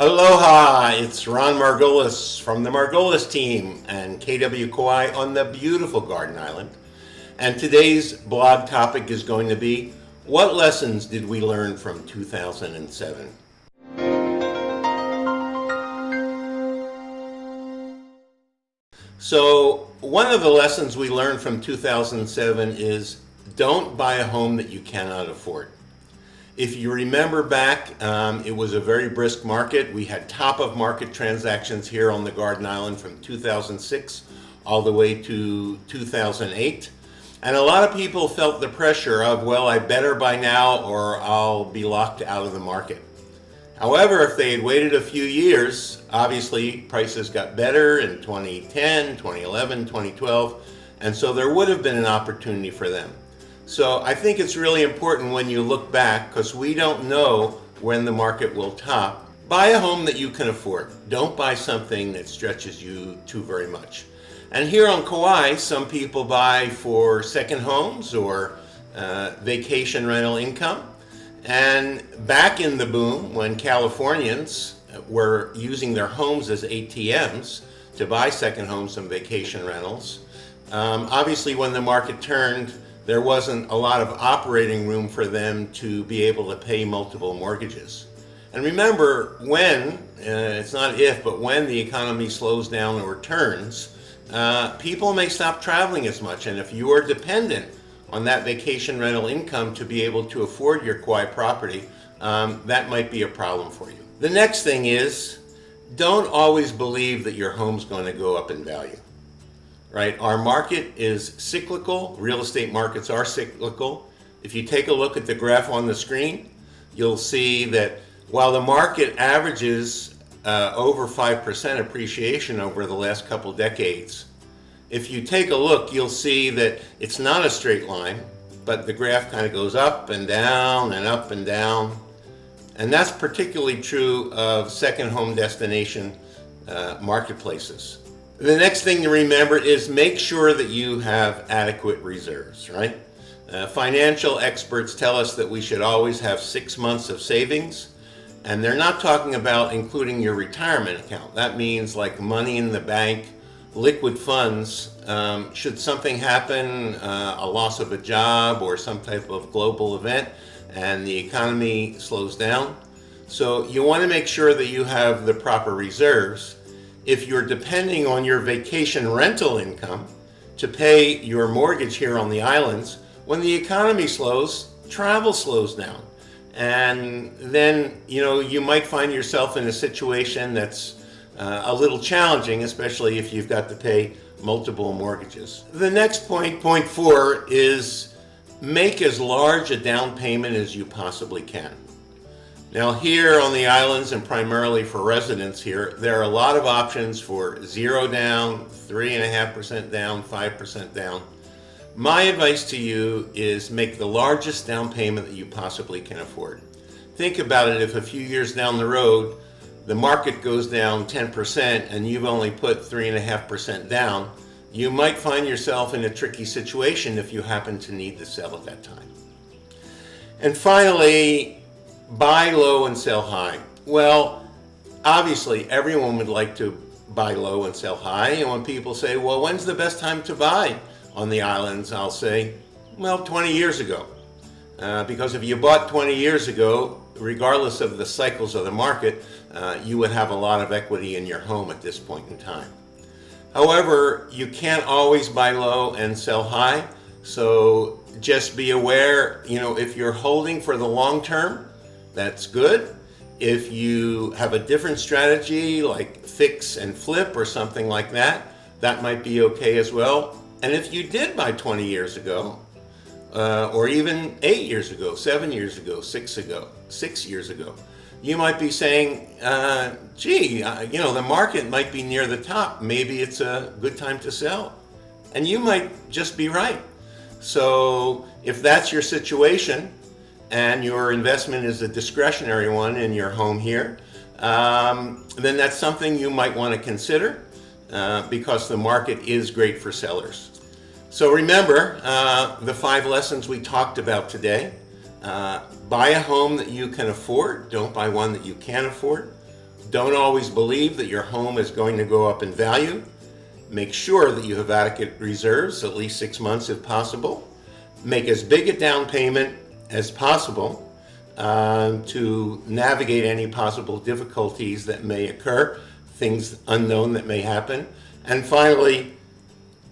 Aloha, it's Ron Margolis from the Margolis Team and KW Kauai on the beautiful Garden Island. And today's blog topic is going to be, what lessons did we learn from 2007? So one of the lessons we learned from 2007 is don't buy a home that you cannot afford. If you remember back, it was a very brisk market. We had top of market transactions here on the Garden Island from 2006 all the way to 2008. And a lot of people felt the pressure of, well, I better buy now or I'll be locked out of the market. However, if they had waited a few years, obviously prices got better in 2010, 2011, 2012, and so there would have been an opportunity for them. So I think it's really important when you look back, because we don't know when the market will top, buy a home that you can afford. Don't buy something that stretches you too very much. And here on Kauai, some people buy for second homes or vacation rental income. And back in the boom, when Californians were using their homes as ATMs to buy second homes and vacation rentals, obviously when the market turned, there wasn't a lot of operating room for them to be able to pay multiple mortgages. And remember, when, it's not if, but when the economy slows down or turns, people may stop traveling as much. And if you are dependent on that vacation rental income to be able to afford your Kauai property, that might be a problem for you. The next thing is, don't always believe that your home's going to go up in value. Right? Our market is cyclical. Real estate markets are cyclical. If you take a look at the graph on the screen, you'll see that while the market averages over 5% appreciation over the last couple decades, if you take a look, you'll see that it's not a straight line, but the graph kind of goes up and down and up and down. And that's particularly true of second home destination marketplaces. The next thing to remember is make sure that you have adequate reserves, right? Financial experts tell us that we should always have 6 months of savings, and they're not talking about including your retirement account. That means like money in the bank, liquid funds. Should something happen, a loss of a job or some type of global event, and the economy slows down. So you want to make sure that you have the proper reserves. If you're depending on your vacation rental income to pay your mortgage here on the islands, when the economy slows, travel slows down. And then, you might find yourself in a situation that's a little challenging, especially if you've got to pay multiple mortgages. The next point 4, is make as large a down payment as you possibly can. Now here on the islands, and primarily for residents here, there are a lot of options for 0 down, 3.5% down, 5% down. My advice to you is make the largest down payment that you possibly can afford. Think about it, if a few years down the road, the market goes down 10% and you've only put 3.5% down, you might find yourself in a tricky situation if you happen to need to sell at that time. And finally, buy low and sell high. Well, obviously everyone would like to buy low and sell high, and when people say, well, when's the best time to buy on the islands, I'll say, well, 20 years ago. Because if you bought 20 years ago, regardless of the cycles of the market, you would have a lot of equity in your home at this point in time. However, you can't always buy low and sell high, so just be aware, if you're holding for the long term, that's good. If you have a different strategy like fix and flip or something like that, that might be okay as well. And if you did buy 20 years ago, or even 8 years ago, 7 years ago, 6 years ago, you might be saying, the market might be near the top. Maybe it's a good time to sell. And you might just be right. So if that's your situation, and your investment is a discretionary one in your home here, then that's something you might want to consider because the market is great for sellers. So remember the 5 lessons we talked about today. Buy a home that you can afford. Don't buy one that you can't afford. Don't always believe that your home is going to go up in value. Make sure that you have adequate reserves, at least 6 months if possible. Make as big a down payment as possible to navigate any possible difficulties that may occur, things unknown that may happen. And finally,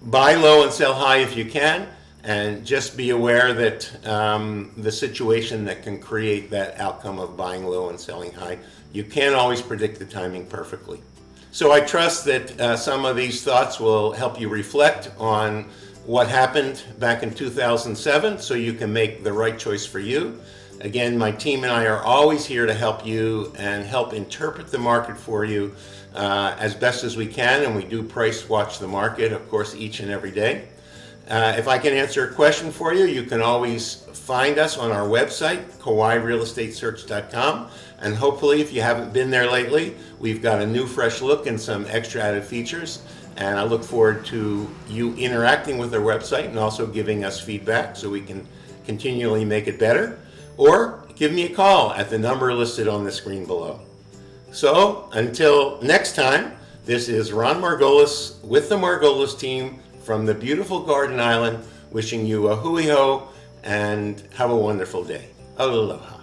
buy low and sell high if you can, and just be aware that the situation that can create that outcome of buying low and selling high, you can't always predict the timing perfectly. So I trust that some of these thoughts will help you reflect on what happened back in 2007 so you can make the right choice for you. Again, my team and I are always here to help you and help interpret the market for you as best as we can, and we do price watch the market, of course, each and every day. If I can answer a question for you, you can always find us on our website, KauaiRealEstateSearch.com, and hopefully, if you haven't been there lately, we've got a new fresh look and some extra added features, and I look forward to you interacting with our website and also giving us feedback so we can continually make it better. Or give me a call at the number listed on the screen below. So until next time, this is Ron Margolis with the Margolis Team from the beautiful Garden Island, wishing you a hui-ho and have a wonderful day. Aloha.